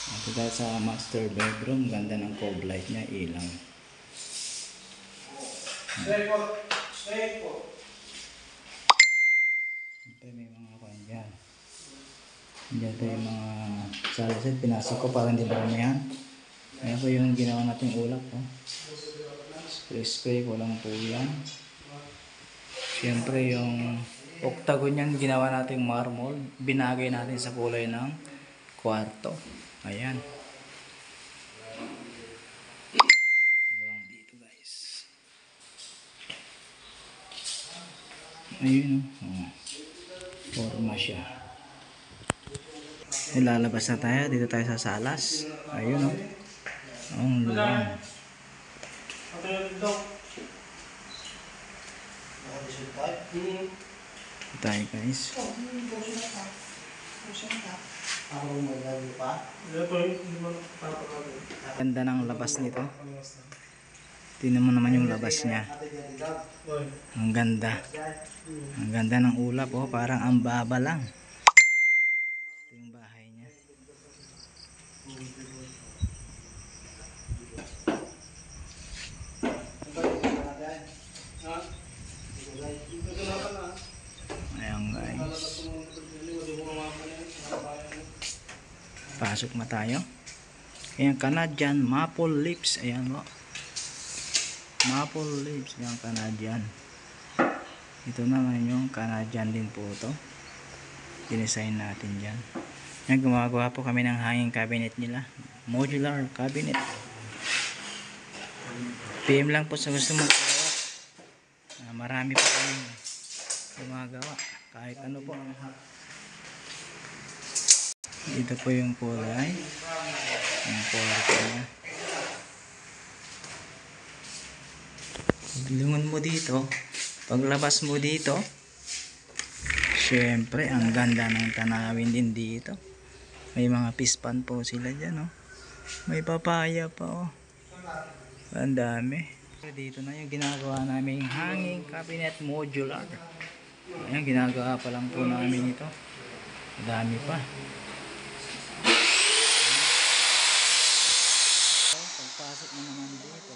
Ito tayo sa master bedroom. Ganda ng cove light niya, ilaw. Ito may mga kwan dyan. Diyan tayo yung mga salasit. Pinasok ko para hindi maramihan. Ayan po yung ginawa nating ulap. Oh. Spray ko lang po yan. Siyempre yung octagon yan ginawa nating marble. Binagay natin sa kulay ng kwarto. Ayan. Luwang dito guys. Ayun oh. Forma siya. Ilalabas na tayo. Dito tayo sa salas. Ayun oh. Ang luwang. Ito tayo guys. Ganda ng labas nito. Tingnan mo naman yung labas niya. Ang ganda. Ang ganda ng ulap oh, parang ang baba lang. Ito yung bahay niya. Ayan guys. Pasok na tayo. Ayan, Canadian maple leaves. Ayan o. Maple leaves. Ayan, Canadian. Ito naman yung Canadian din po ito. Dinesign natin dyan. Ayan, gumagawa po kami ng hanging cabinet nila. Modular cabinet. PM lang po sa gusto magagawa. Marami po kami gumagawa. Kahit ano po. Ito po yung kulay. Yung kwarto niya. Lingon mo dito. Paglabas mo dito, syempre ang ganda ng tanawin din dito. May mga pispan po sila dyan oh. May papaya pa oh. Ang dami. Dito na yung ginagawa namin hanging cabinet modular. Ayan, ginagawa pa lang po namin ito. Dami pa. Pagpasok mo naman dito.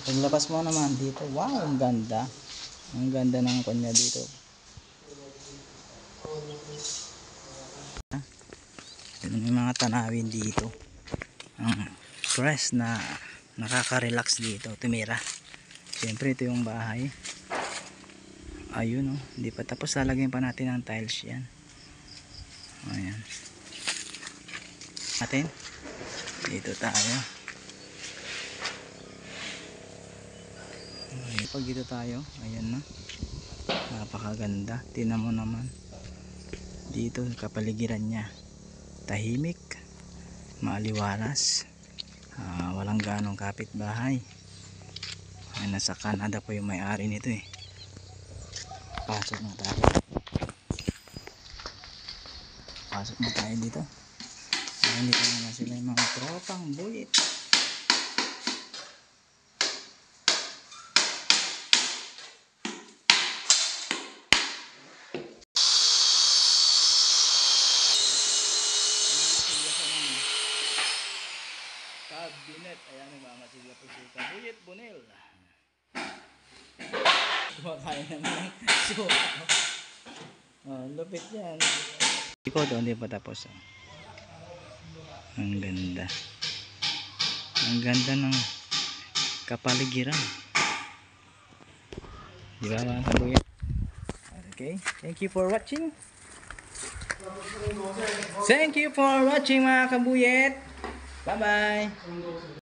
Paglabas mo naman dito, wow, ang ganda. Ang ganda ng kanya dito. May mga tanawin dito. Ang fresh na nakaka-relax dito, tumira. Siyempre ito yung bahay. Ayun oh, hindi pa tapos, lalagyan pa natin ng tiles yan. Ayan. Natin. Dito tayo. Pag dito tayo, ayan na. Napakaganda. Tingnan mo naman. Dito kapaligiran niya. Tahimik, maaliwalas, walang ganong kapitbahay. Ay, nasa Canada po yung may-ari nito eh. Pasok na tayo. Pasok na tayo dito. Ayan, dito naman sila yung mga tropang buwit. Cabinet. Ayan, nagmamasigla po si Kabuyit Bonel. Kumakain naman ng suha. Lupit yan. Ikaw doon, hindi pa tapos. Ang ganda. Ang ganda ng kapaligiran. Di ba mga kabuyit? Okay, thank you for watching. Thank you for watching mga kabuyit. Bye bye.